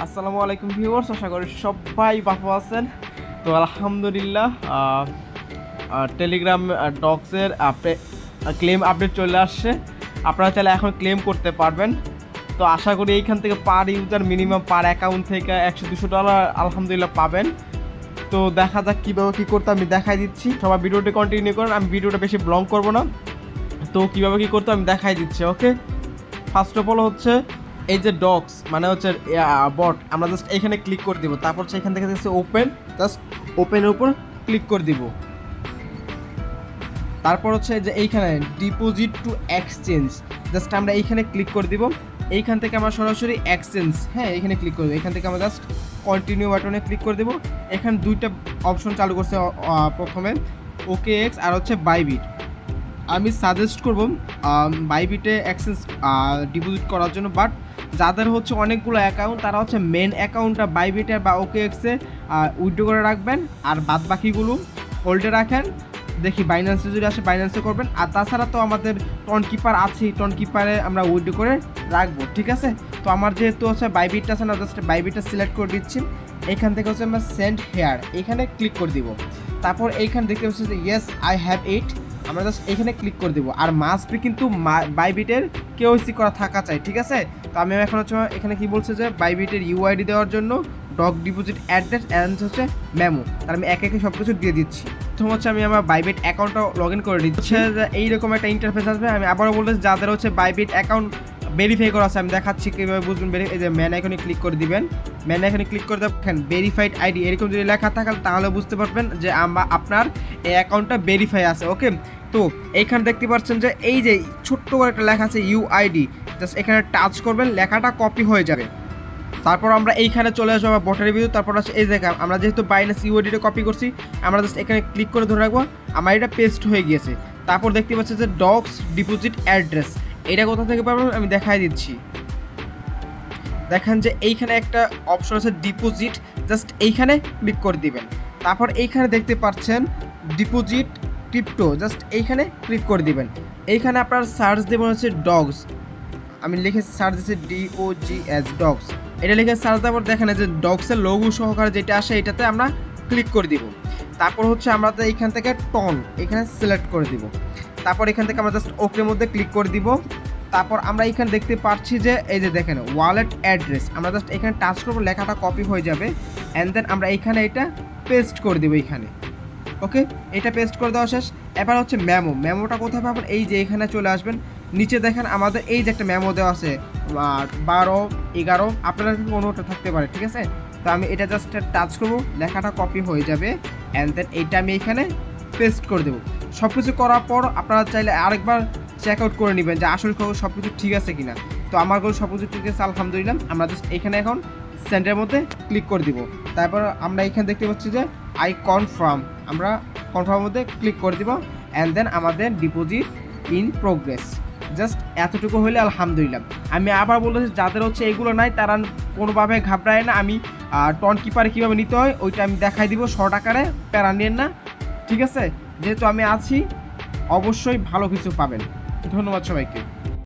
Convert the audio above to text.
আসসালামু আলাইকুম ভিউয়ার্স, আশা করি সবাই ভালো আছেন। তো আলহামদুলিল্লাহ টেলিগ্রাম ডক্সের ক্লেম আপডেট চলে আসছে। আপনারা চাইলে এখন ক্লেম করতে পারবেন। তো আশা করি এইখান থেকে পার ইউজার মিনিমাম পার অ্যাকাউন্ট থেকে $100-200 আলহামদুলিল্লাহ পাবেন। তো দেখা যাক কীভাবে কী করতে আমি দেখাই দিচ্ছি। সবাই ভিডিওটি কন্টিনিউ করেন, আমি ভিডিওটা বেশি ব্লং করবো না। তো কীভাবে কী করতে আমি দেখাই দিচ্ছি। ওকে, ফার্স্ট অফ অল হচ্ছে এই যে ডক্স মানে হচ্ছে বট, আমরা জাস্ট এখানে ক্লিক করে দিব। তারপর এখান থেকে হচ্ছে ওপেন, জাস্ট ওপেনের উপর ক্লিক করে দিব। তারপর হচ্ছে যে এইখানে ডিপোজিট টু এক্সচেঞ্জ, জাস্ট আমরা এইখানে ক্লিক করে দিব। এইখান থেকে আমরা সরাসরি এক্সচেঞ্জ, হ্যাঁ এখানে ক্লিক করবো। এখান থেকে আমরা জাস্ট কন্টিনিউ বাটনে ক্লিক করে দেবো। এখানে দুইটা অপশন চালু করছে, প্রথমে ওকে এক্স আর হচ্ছে বাইবিট। আমি সাজেস্ট করব বাইবিটে এক্সচেঞ্জ ডিপোজিট করার জন্য, বাট যাদের হচ্ছে অনেকগুলো অ্যাকাউন্ট তারা হচ্ছে মেন অ্যাকাউন্টটা বাইবিটে বা ওকে এক্সে উইথড্র করে রাখবেন, আর বাদ বাকিগুলো হোল্ডে রাখেন। দেখি বাইন্যান্সে যদি আসে বাইন্যান্সে করবেন। আর তাছাড়া তো আমাদের টন কিপার আছে, টন কিপারে আমরা উইথড্র করে রাখবো, ঠিক আছে। তো আমার যেহেতু হচ্ছে বাইবিটটা আছে না, জাস্ট বাইবিটটা সিলেক্ট করে দিচ্ছি। এইখান থেকে হচ্ছে আমরা সেন্ড হেয়ার এখানে ক্লিক করে দিব। তারপর এইখানে দেখতে পাচ্ছি যে ইয়েস আই হ্যাভ ইট, আমরা জাস্ট এখানে ক্লিক করে দেবো। আর মাস্ট বি কিন্তু বাইবিটের কেওয়াইসি করা থাকা চাই, ঠিক আছে। তো আমি এখন হচ্ছে এখানে কি বলছে যে বাইবিটের ইউআইডি দেওয়ার জন্য ডক ডিপোজিট অ্যাড্রেস অ্যান্ড হচ্ছে মেমো, তার আমি একে একে সব কিছু দিয়ে দিচ্ছি। প্রথম হচ্ছে আমি আমার বাইবিট অ্যাকাউন্টটা লগ ইন করে দিচ্ছি। এইরকম একটা ইন্টারফেস আসবে। আমি আবারও বলতেছি যাদের হচ্ছে বাইবিট অ্যাকাউন্ট ভেরিফাই করা আছে আমি দেখাচ্ছি কীভাবে বুঝবেন। এই যে ম্যান আইকনে ক্লিক করে দিবেন। ম্যান আইকনে ক্লিক করে দেখেন ভেরিফাইড আইডি এরকম যদি লেখা থাকে তাহলে বুঝতে পারবেন যে আপনার এই অ্যাকাউন্টটা ভেরিফাই আছে। ওকে, তো এইখানে দেখতে পাচ্ছেন যে এই যে ছোট্ট করে একটা লেখা আছে ইউআইডি, জাস্ট এখানে টাচ করবেন, লেখাটা কপি হয়ে যাবে। তারপর আমরা এইখানে চলে আসবো আমার বটের রিভিউ। তারপর হচ্ছে এই জায়গা আমরা যেহেতু বাইনান্স ইউআইডিটা কপি করছি, আমরা জাস্ট এখানে ক্লিক করে ধরে রাখবো, আমার এটা পেস্ট হয়ে গিয়েছে। তারপর দেখতে পাচ্ছি যে ডক্স ডিপোজিট অ্যাড্রেস, এটা কোথা থেকে পাবেন আমি দেখাই দিচ্ছি। দেখেন যে এইখানে একটা অপশন আছে ডিপোজিট, জাস্ট এইখানে ক্লিক করে দিবেন। তারপর এইখানে দেখতে পাচ্ছেন ডিপোজিট ক্রিপ্টো, জাস্ট এইখানে ক্লিক করে দিবেন। এইখানে আপনার সার্চ দেবেন হচ্ছে ডগস, আমি লিখে সার্চ দিচ্ছি DOGS ডগস, এটা লিখে সার্চ দেওয়ার পর দেখেন যে ডগসের লোগো সহকারে যেটা আসে এটাতে আমরা ক্লিক করে দিব। তারপর হচ্ছে আমরা এইখান থেকে টন এখানে সিলেক্ট করে দিব। তারপর এখান থেকে আমরা জাস্ট ওকের মধ্যে ক্লিক করে দিব। তারপর আমরা এখানে দেখতে পাচ্ছি যে এই যে দেখেন ওয়ালেট অ্যাড্রেস, আমরা জাস্ট এখানে টাচ করবো, লেখাটা কপি হয়ে যাবে। অ্যান্ড দেন আমরা এইখানে এটা পেস্ট করে দেবো এইখানে। ওকে, এটা পেস্ট করে দেওয়া শেষ। এবার হচ্ছে মেমোটা কোথায় পাবেন, এই যে এখানে চলে আসবেন। নিচে দেখেন আমাদের এই যে একটা মেমো দেওয়া আছে 12, 11, আপনারা কোনোটা থাকতে পারে, ঠিক আছে। তো আমি এটা জাস্ট টাচ করবো, লেখাটা কপি হয়ে যাবে। অ্যান্ড দেন এইটা আমি এখানে পেস্ট করে দেবো। সব কিছু করার পর আপনারা চাইলে আরেকবার চেক আউট করে নেবেন যে আসলে সব কিছু ঠিক আছে কিনা। তো আমার কোনো সব কিছু ঠিক আছে আলহামদুলিল্লাহ। আমরা জাস্ট এখানে এখন সেন্ডের মধ্যে ক্লিক করে দিব। তারপর আমরা এখানে দেখতে পাচ্ছি যে আই কনফার্ম, আমরা কনফার্মের মধ্যে ক্লিক করে দিব। অ্যান্ড দেন আমাদের ডিপোজিট ইন প্রোগ্রেস, জাস্ট এতটুকু হলে আলহামদুলিল্লাহ। আমি আবার বলতেছি যাদের হচ্ছে এগুলো নাই তারা কোনোভাবে ঘাবড়ায় না। আমি টন কিপারে কীভাবে নিতে হয় ওইটা আমি দেখাই দিব শর্ট আকারে, প্যারা নিয়েন না, ঠিক আছে। যেহেতু আমি আছি অবশ্যই ভালো কিছু পাবেন। ধন্যবাদ সবাইকে।